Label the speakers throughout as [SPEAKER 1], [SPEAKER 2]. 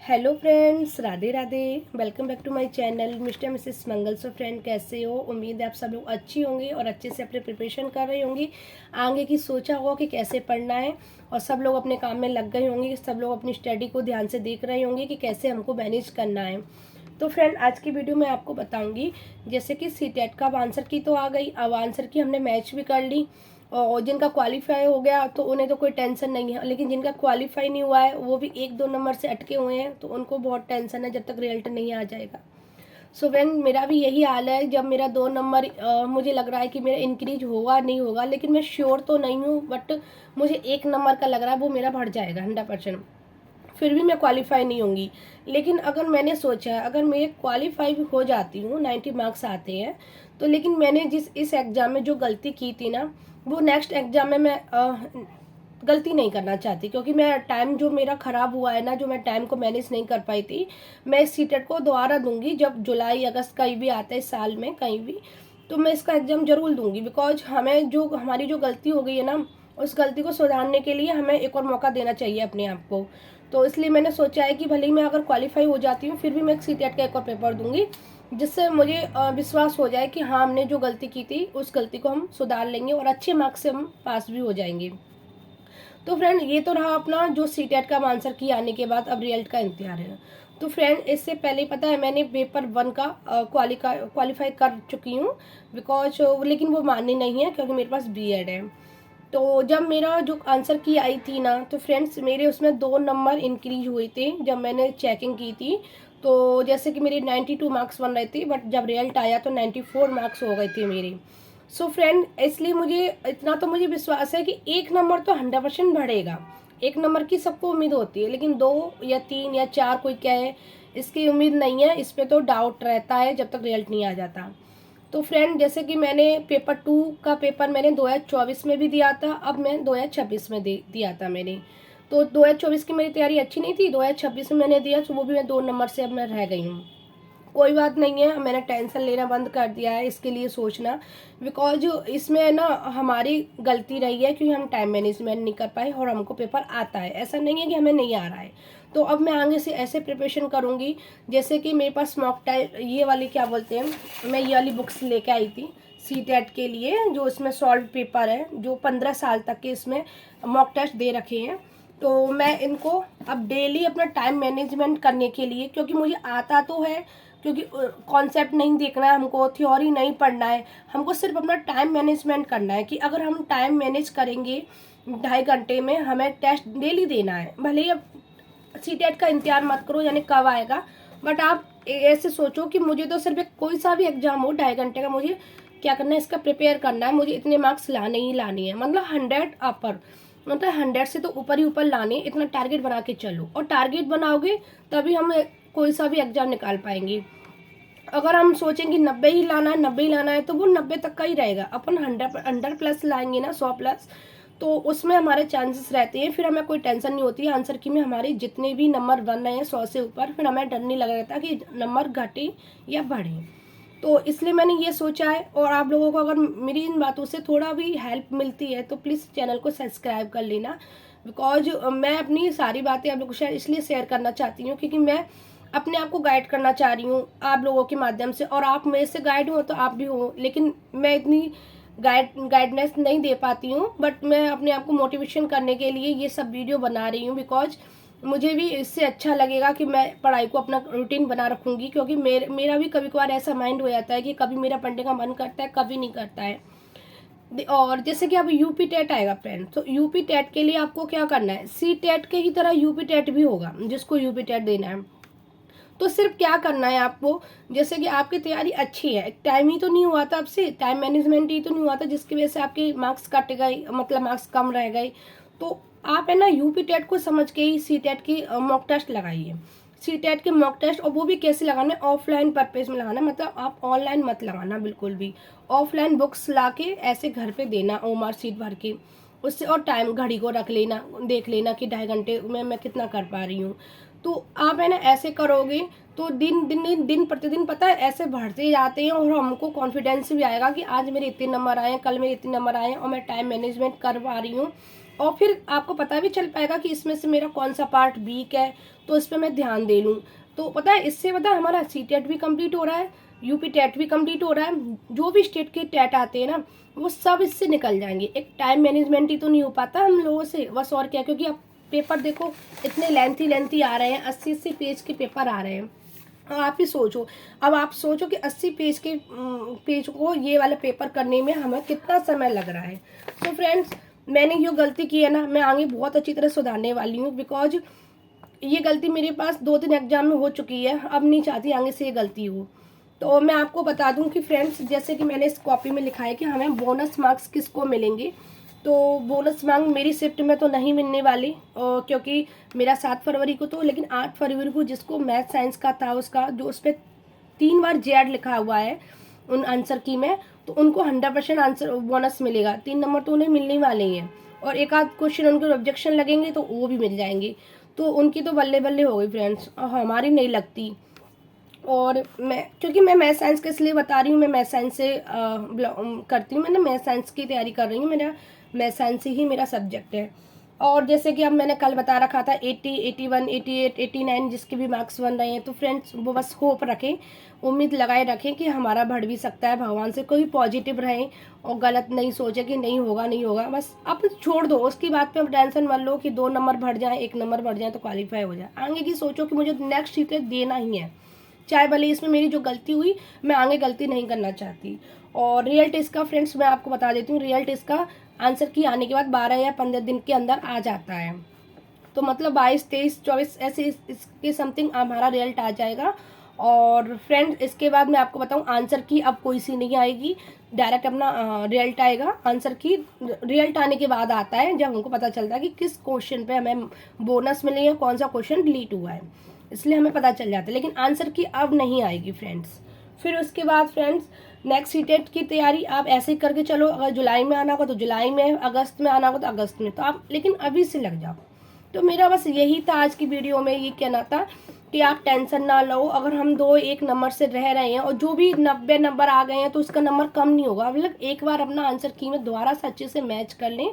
[SPEAKER 1] Hello friends, Radhe Radhe. Welcome back to my channel mister missus Mangal. So friend, कैसे हो? उम्मीद है आप सब लोग अच्छी होंगी और अच्छे से अपने प्रिपरेशन कर रही होंगी। आगे की सोचा होगा कि कैसे पढ़ना है और सब लोग अपने काम में लग गए होंगे। सब लोग अपनी स्टडी को ध्यान से देख रहे होंगे कि कैसे हमको मैनेज करना है। तो फ्रेंड, आज की वीडियो में आपको बताऊंगी जैसे कि सीटेट का अब आंसर की तो आ गई। अब आंसर की हमने मैच भी कर ली और जिनका क्वालिफाई हो गया तो उन्हें तो कोई टेंशन नहीं है, लेकिन जिनका क्वालिफाई नहीं हुआ है वो भी 1-2 नंबर से अटके हुए हैं तो उनको बहुत टेंशन है जब तक रिजल्ट नहीं आ जाएगा। सो फ्रेंड, मेरा भी यही हाल है। जब मेरा 2 नंबर मुझे लग रहा है कि मेरा इंक्रीज होगा नहीं होगा, लेकिन मैं श्योर तो नहीं हूँ, बट मुझे 1 नंबर का लग रहा है वो मेरा बढ़ जाएगा 100%। फिर भी मैं क्वालिफाई नहीं होंगी। लेकिन अगर मैंने सोचा अगर मैं क्वालिफाई भी हो जाती हूँ, 90 मार्क्स आते हैं तो, लेकिन मैंने इस एग्ज़ाम में जो गलती की थी ना, वो नेक्स्ट एग्ज़ाम में मैं गलती नहीं करना चाहती। क्योंकि मैं टाइम जो मेरा ख़राब हुआ है ना, जो मैं टाइम को मैनेज नहीं कर पाई थी, मैं इस सीटेट को दोबारा दूंगी जब जुलाई अगस्त कहीं भी आता है इस साल में कहीं भी, तो मैं इसका एग्ज़ाम ज़रूर दूंगी। बिकॉज हमारी जो गलती हो गई है ना, उस गलती को सुधारने के लिए हमें एक और मौका देना चाहिए अपने आप को। तो इसलिए मैंने सोचा है कि भले ही मैं अगर क्वालिफाई हो जाती हूँ फिर भी मैं सीटेट का एक और पेपर दूंगी, जिससे मुझे विश्वास हो जाए कि हाँ, हमने जो गलती की थी उस गलती को हम सुधार लेंगे और अच्छे मार्क्स से हम पास भी हो जाएंगे। तो फ्रेंड, ये तो रहा अपना जो सीटेट का आंसर की आने के बाद अब रिजल्ट का इंतजार है। तो फ्रेंड, इससे पहले पता है मैंने पेपर 1 का क्वालिफाई कर चुकी हूँ। बिकॉज लेकिन वो मान्य नहीं है क्योंकि मेरे पास बीएड है। तो जब मेरा जो आंसर की आई थी ना, तो फ्रेंड्स मेरे उसमें 2 नंबर इंक्रीज हुए थे जब मैंने चेकिंग की थी। तो जैसे कि मेरे 92 मार्क्स बन रहे थे, बट जब रिजल्ट आया तो 94 मार्क्स हो गए थे मेरे। सो फ्रेंड, इसलिए मुझे इतना तो मुझे विश्वास है कि 1 नंबर तो 100% बढ़ेगा। 1 नंबर की सबको उम्मीद होती है, लेकिन 2 या 3 या 4 कोई क्या है, इसकी उम्मीद नहीं है। इस पे तो डाउट रहता है जब तक रिजल्ट नहीं आ जाता। तो फ्रेंड, जैसे कि मैंने पेपर 2 का पेपर मैंने 2024 में भी दिया था, अब मैं 2026 में दिया था मैंने। तो 2024 की मेरी तैयारी अच्छी नहीं थी, 2026 में मैंने दिया तो वो भी मैं 2 नंबर से अब मैं रह गई हूँ। कोई बात नहीं है, मैंने टेंशन लेना बंद कर दिया है इसके लिए सोचना। बिकॉज इसमें ना हमारी गलती रही है क्योंकि हम टाइम मैनेजमेंट नहीं कर पाए और हमको पेपर आता है, ऐसा नहीं है कि हमें नहीं आ रहा है। तो अब मैं आगे से ऐसे प्रिपरेशन करूँगी जैसे कि मेरे पास मॉक टेस्ट ये वाली क्या बोलते हैं, मैं ये वाली बुक्स लेके आई थी सीटेट के लिए, जो इसमें सॉल्व पेपर है, जो 15 साल तक के इसमें मॉक टेस्ट दे रखे हैं। तो मैं इनको अब डेली अपना टाइम मैनेजमेंट करने के लिए, क्योंकि मुझे आता तो है, क्योंकि कॉन्सेप्ट नहीं देखना है हमको, थ्योरी नहीं पढ़ना है, हमको सिर्फ अपना टाइम मैनेजमेंट करना है कि अगर हम टाइम मैनेज करेंगे 2.5 घंटे में हमें टेस्ट डेली देना है। भले ही अब सीटेट का इंतजार मत करो यानी कब आएगा, बट आप ऐसे सोचो कि मुझे तो सिर्फ कोई सा भी एग्जाम हो 2.5 घंटे का, मुझे क्या करना है, इसका प्रिपेयर करना है। मुझे इतने मार्क्स लाने ही लाने हैं, मतलब 100 अपर, मतलब 100 से तो ऊपर ही ऊपर लाने। इतना टारगेट बना के चलो, और टारगेट बनाओगे तभी हम कोई सा भी एग्जाम निकाल पाएंगे। अगर हम सोचेंगे 90 ही लाना है, 90 ही लाना है, तो वो 90 तक का ही रहेगा। अपन 100 प्लस लाएंगे ना, 100 प्लस, तो उसमें हमारे चांसेस रहते हैं, फिर हमें कोई टेंशन नहीं होती है। आंसर की में हमारे जितने भी नंबर बन रहे हैं 100 से ऊपर, फिर हमें डर नहीं लगा रहता कि नंबर घटे या बढ़े। तो इसलिए मैंने ये सोचा है। और आप लोगों को अगर मेरी इन बातों से थोड़ा भी हेल्प मिलती है तो प्लीज़ चैनल को सब्सक्राइब कर लेना। बिकॉज मैं अपनी सारी बातें आप लोगों के साथ इसलिए शेयर करना चाहती हूँ क्योंकि मैं अपने आप को गाइड करना चाह रही हूँ आप लोगों के माध्यम से, और आप मेरे से गाइड हो तो आप भी हो, लेकिन मैं इतनी गाइडनेस नहीं दे पाती हूँ। बट मैं अपने आप को मोटिवेशन करने के लिए ये सब वीडियो बना रही हूँ। बिकॉज मुझे भी इससे अच्छा लगेगा कि मैं पढ़ाई को अपना रूटीन बना रखूँगी, क्योंकि मेरा भी कभी कभार ऐसा माइंड हो जाता है कि कभी मेरा पढ़ने का मन करता है, कभी नहीं करता है। और जैसे कि अब यूपी टेट आएगा फ्रेंड, तो यूपी टेट के लिए आपको क्या करना है, सी टेट के ही तरह यूपी टेट भी होगा जिसको यूपी टेट देना है। तो सिर्फ क्या करना है आपको, जैसे कि आपकी तैयारी अच्छी है, टाइम ही तो नहीं हुआ था आपसे, टाइम मैनेजमेंट ही तो नहीं हुआ था जिसकी वजह से आपके मार्क्स कट गए, मतलब मार्क्स कम रह गए। तो आप है ना यूपी टेट को समझ के ही सी टेट की मॉक टेस्ट लगाइए। सी टेट के मॉक टेस्ट, और वो भी कैसे लगाना है, ऑफलाइन पर्पज में लगाना है, मतलब आप ऑनलाइन मत लगाना बिल्कुल भी। ऑफलाइन बुक्स ला के ऐसे घर पे देना ओमार सीट भर के उससे, और टाइम घड़ी को रख लेना, देख लेना कि 2.5 घंटे में मैं कितना कर पा रही हूँ। तो आप है ना ऐसे करोगे तो दिन प्रतिदिन पता है ऐसे बढ़ते जाते हैं, और हमको कॉन्फिडेंस भी आएगा कि आज मेरे इतने नंबर आए हैं, कल मेरे इतने नंबर आए हैं, और मैं टाइम मैनेजमेंट कर पा रही हूँ। और फिर आपको पता भी चल पाएगा कि इसमें से मेरा कौन सा पार्ट वीक है, तो इस पर मैं ध्यान दे लूँ। तो पता है इससे पता है हमारा CTET भी कंप्लीट हो रहा है, यूपी टेट भी कंप्लीट हो रहा है। जो भी स्टेट के टेट आते हैं ना वो सब इससे निकल जाएंगे। एक टाइम मैनेजमेंट ही तो नहीं हो पाता हम लोगों से, बस और क्या। क्योंकि अब पेपर देखो इतने लेंथी आ रहे हैं, 80 पेज के पेपर आ रहे हैं। आप ही सोचो, अब आप सोचो कि 80 पेज को ये वाला पेपर करने में हमें कितना समय लग रहा है। तो फ्रेंड्स मैंने जो गलती की है ना, मैं आगे बहुत अच्छी तरह सुधारने वाली हूँ। बिकॉज ये गलती मेरे पास 2-3 एग्जाम में हो चुकी है, अब नहीं चाहती आगे से ये गलती हो। तो मैं आपको बता दूं कि फ्रेंड्स जैसे कि मैंने इस कॉपी में लिखा है कि हमें बोनस मार्क्स किसको मिलेंगे। तो बोनस मार्क्स मेरी शिफ्ट में तो नहीं मिलने वाली, क्योंकि मेरा 7 फरवरी को तो, लेकिन 8 फरवरी को जिसको मैथ साइंस का था उसका जो उस पर 3 बार जेड लिखा हुआ है उन आंसर की में, तो उनको 100% आंसर बोनस मिलेगा। 3 नंबर तो उन्हें मिलने वाले ही हैं, और एक आध क्वेश्चन उनके ऑब्जेक्शन लगेंगे तो वो भी मिल जाएंगे। तो उनकी तो बल्ले बल्ले हो गई फ्रेंड्स, और हमारी नहीं लगती। और मैं क्योंकि मैं मैथ साइंस के इसलिए बता रही हूँ, मैं मैथ साइंस से करती हूँ, मैंने मैथ साइंस की तैयारी कर रही हूँ, मेरा मैथ साइंस ही मेरा सब्जेक्ट है। और जैसे कि अब मैंने कल बता रखा था 80, 81, 88, 89 जिसके भी मार्क्स बन रहे हैं, तो फ्रेंड्स वो बस होप रखें, उम्मीद लगाए रखें कि हमारा बढ़ भी सकता है। भगवान से कोई पॉजिटिव रहे और गलत नहीं सोचे कि नहीं होगा नहीं होगा, बस आप छोड़ दो उसकी बात पे। अब टेंशन मत लो कि 2 नंबर बढ़ जाए, 1 नंबर बढ़ जाए तो क्वालिफाई हो जाए। आगे की सोचो कि मुझे नेक्स्ट सीटें देना ही है, चाहे भले इसमें मेरी जो गलती हुई मैं आगे गलती नहीं करना चाहती। और रियल टेस्ट का फ्रेंड्स मैं आपको बता देती हूँ, रियल टेस्ट का आंसर की आने के बाद 12 या 15 दिन के अंदर आ जाता है। तो मतलब 22, 23, 24 ऐसे इसके समथिंग हमारा रिजल्ट आ जाएगा। और फ्रेंड्स इसके बाद मैं आपको बताऊं आंसर की अब कोई सी नहीं आएगी, डायरेक्ट अपना रिजल्ट आएगा। आंसर की रिजल्ट आने के बाद आता है जब हमको पता चलता है कि किस क्वेश्चन पे हमें बोनस मिले है, कौन सा क्वेश्चन डिलीट हुआ है, इसलिए हमें पता चल जाता है। लेकिन आंसर की अब नहीं आएगी फ्रेंड्स। फिर उसके बाद फ्रेंड्स नेक्स्ट सीटेट की तैयारी आप ऐसे ही करके चलो, अगर जुलाई में आना होगा तो जुलाई में, अगस्त में आना होगा तो अगस्त में, तो आप लेकिन अभी से लग जाओ। तो मेरा बस यही था आज की वीडियो में, ये कहना था कि आप टेंशन ना लो। अगर हम 2-1 नंबर से रह रहे हैं और जो भी 90 नंबर आ गए हैं तो उसका नंबर कम नहीं होगा। मतलब एक बार अपना आंसर की में दोबारा से अच्छे से मैच कर लें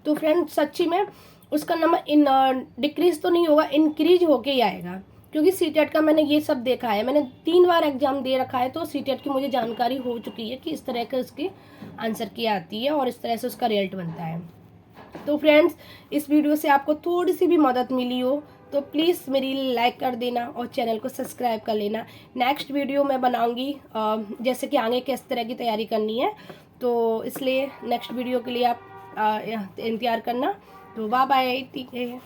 [SPEAKER 1] तो फ्रेंड सच्ची में उसका नंबर डिक्रीज तो नहीं होगा, इंक्रीज होके ही आएगा। क्योंकि सीटेट का मैंने ये सब देखा है, मैंने 3 बार एग्जाम दे रखा है, तो सीटेट की मुझे जानकारी हो चुकी है कि इस तरह के उसकी आंसर की आती है और इस तरह से उसका रिजल्ट बनता है। तो फ्रेंड्स इस वीडियो से आपको थोड़ी सी भी मदद मिली हो तो प्लीज़ मेरी लाइक कर देना और चैनल को सब्सक्राइब कर लेना। नेक्स्ट वीडियो मैं बनाऊंगी जैसे कि आगे किस तरह की तैयारी करनी है, तो इसलिए नेक्स्ट वीडियो के लिए आप इंतज़ार करना। तो बाय बाय, ठीक है।